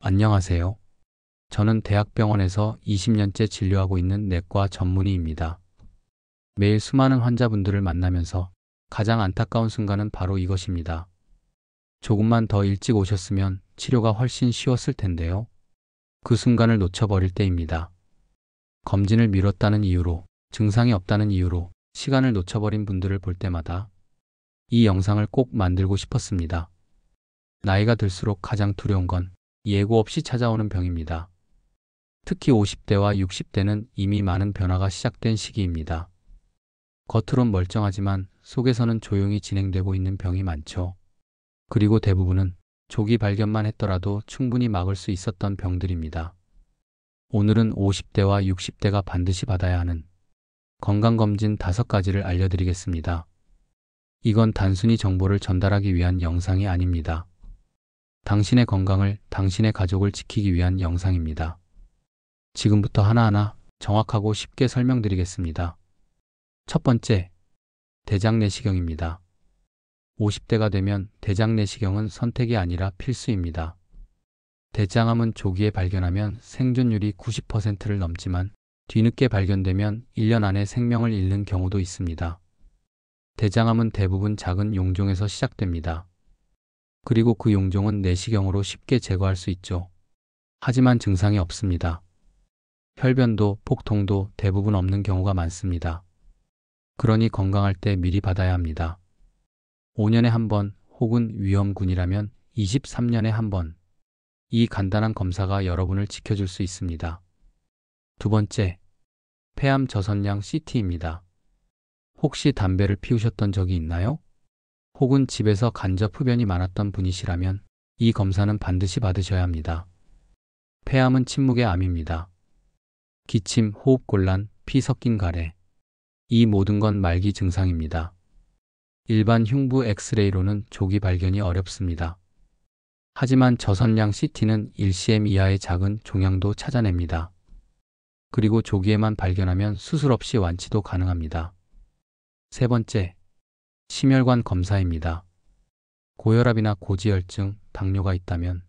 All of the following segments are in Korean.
안녕하세요. 저는 대학병원에서 20년째 진료하고 있는 내과 전문의입니다. 매일 수많은 환자분들을 만나면서 가장 안타까운 순간은 바로 이것입니다. 조금만 더 일찍 오셨으면 치료가 훨씬 쉬웠을 텐데요. 그 순간을 놓쳐버릴 때입니다. 검진을 미뤘다는 이유로, 증상이 없다는 이유로 시간을 놓쳐버린 분들을 볼 때마다 이 영상을 꼭 만들고 싶었습니다. 나이가 들수록 가장 두려운 건 예고 없이 찾아오는 병입니다. 특히 50대와 60대는 이미 많은 변화가 시작된 시기입니다. 겉으론 멀쩡하지만 속에서는 조용히 진행되고 있는 병이 많죠. 그리고 대부분은 조기 발견만 했더라도 충분히 막을 수 있었던 병들입니다. 오늘은 50대와 60대가 반드시 받아야 하는 건강검진 5가지를 알려드리겠습니다. 이건 단순히 정보를 전달하기 위한 영상이 아닙니다. 당신의 건강을, 당신의 가족을 지키기 위한 영상입니다. 지금부터 하나하나 정확하고 쉽게 설명드리겠습니다. 첫 번째, 대장 내시경입니다. 50대가 되면 대장 내시경은 선택이 아니라 필수입니다. 대장암은 조기에 발견하면 생존율이 90%를 넘지만 뒤늦게 발견되면 1년 안에 생명을 잃는 경우도 있습니다. 대장암은 대부분 작은 용종에서 시작됩니다. 그리고 그 용종은 내시경으로 쉽게 제거할 수 있죠. 하지만 증상이 없습니다. 혈변도, 폭통도 대부분 없는 경우가 많습니다. 그러니 건강할 때 미리 받아야 합니다. 5년에 한 번 혹은 위험군이라면 23년에 한 번. 이 간단한 검사가 여러분을 지켜줄 수 있습니다. 두 번째, 폐암 저선량 CT입니다. 혹시 담배를 피우셨던 적이 있나요? 혹은 집에서 간접 흡연이 많았던 분이시라면 이 검사는 반드시 받으셔야 합니다. 폐암은 침묵의 암입니다. 기침, 호흡곤란, 피 섞인 가래. 이 모든 건 말기 증상입니다. 일반 흉부 엑스레이로는 조기 발견이 어렵습니다. 하지만 저선량 CT는 1cm 이하의 작은 종양도 찾아냅니다. 그리고 조기에만 발견하면 수술 없이 완치도 가능합니다. 세 번째, 심혈관 검사입니다. 고혈압이나 고지혈증, 당뇨가 있다면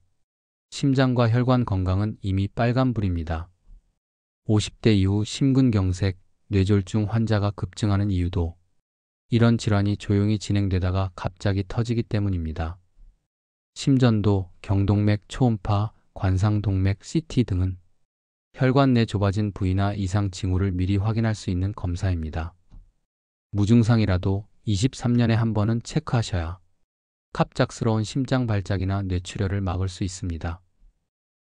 심장과 혈관 건강은 이미 빨간불입니다. 50대 이후 심근경색, 뇌졸중 환자가 급증하는 이유도 이런 질환이 조용히 진행되다가 갑자기 터지기 때문입니다. 심전도, 경동맥 초음파, 관상동맥 CT 등은 혈관 내 좁아진 부위나 이상 징후를 미리 확인할 수 있는 검사입니다. 무증상이라도 23년에 한 번은 체크하셔야 갑작스러운 심장 발작이나 뇌출혈을 막을 수 있습니다.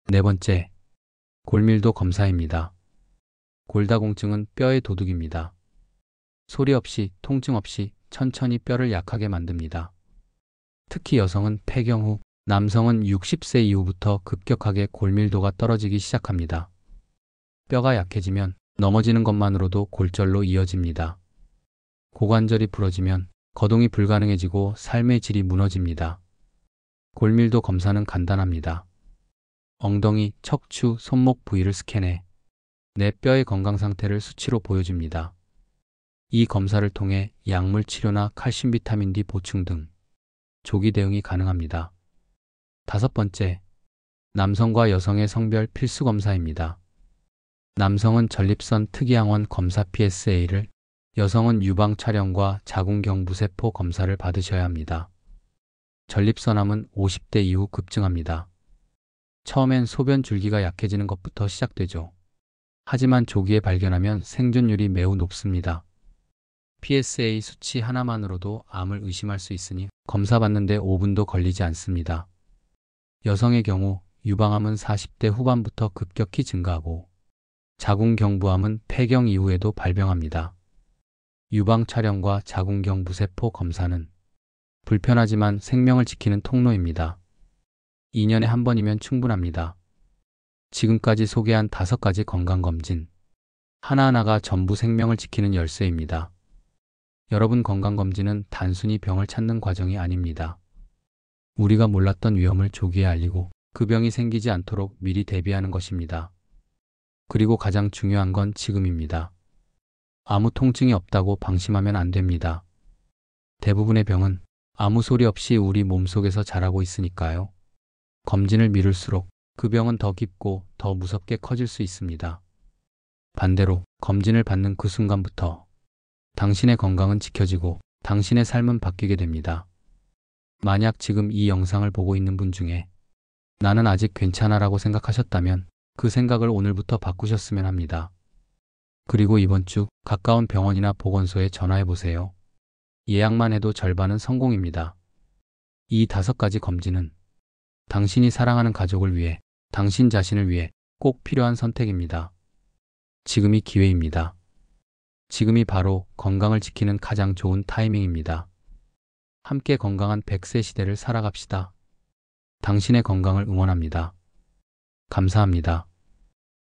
네 번째, 골밀도 검사입니다. 골다공증은 뼈의 도둑입니다. 소리 없이, 통증 없이 천천히 뼈를 약하게 만듭니다. 특히 여성은 폐경 후, 남성은 60세 이후부터 급격하게 골밀도가 떨어지기 시작합니다. 뼈가 약해지면 넘어지는 것만으로도 골절로 이어집니다. 고관절이 부러지면 거동이 불가능해지고 삶의 질이 무너집니다. 골밀도 검사는 간단합니다. 엉덩이, 척추, 손목 부위를 스캔해 내 뼈의 건강 상태를 수치로 보여줍니다. 이 검사를 통해 약물 치료나 칼슘 비타민 D 보충 등 조기 대응이 가능합니다. 다섯 번째, 남성과 여성의 성별 필수 검사입니다. 남성은 전립선 특이항원 검사 PSA를, 여성은 유방 촬영과 자궁경부세포 검사를 받으셔야 합니다. 전립선암은 50대 이후 급증합니다. 처음엔 소변 줄기가 약해지는 것부터 시작되죠. 하지만 조기에 발견하면 생존율이 매우 높습니다. PSA 수치 하나만으로도 암을 의심할 수 있으니 검사 받는데 5분도 걸리지 않습니다. 여성의 경우 유방암은 40대 후반부터 급격히 증가하고 자궁경부암은 폐경 이후에도 발병합니다. 유방 촬영과 자궁경부세포 검사는 불편하지만 생명을 지키는 통로입니다. 2년에 한 번이면 충분합니다. 지금까지 소개한 5가지 건강검진, 하나하나가 전부 생명을 지키는 열쇠입니다. 여러분, 건강검진은 단순히 병을 찾는 과정이 아닙니다. 우리가 몰랐던 위험을 조기에 알리고 그 병이 생기지 않도록 미리 대비하는 것입니다. 그리고 가장 중요한 건 지금입니다. 아무 통증이 없다고 방심하면 안 됩니다. 대부분의 병은 아무 소리 없이 우리 몸속에서 자라고 있으니까요. 검진을 미룰수록 그 병은 더 깊고 더 무섭게 커질 수 있습니다. 반대로 검진을 받는 그 순간부터 당신의 건강은 지켜지고 당신의 삶은 바뀌게 됩니다. 만약 지금 이 영상을 보고 있는 분 중에 나는 아직 괜찮아라고 생각하셨다면 그 생각을 오늘부터 바꾸셨으면 합니다. 그리고 이번 주 가까운 병원이나 보건소에 전화해 보세요. 예약만 해도 절반은 성공입니다. 이 5가지 검진은 당신이 사랑하는 가족을 위해, 당신 자신을 위해 꼭 필요한 선택입니다. 지금이 기회입니다. 지금이 바로 건강을 지키는 가장 좋은 타이밍입니다. 함께 건강한 100세 시대를 살아갑시다. 당신의 건강을 응원합니다. 감사합니다.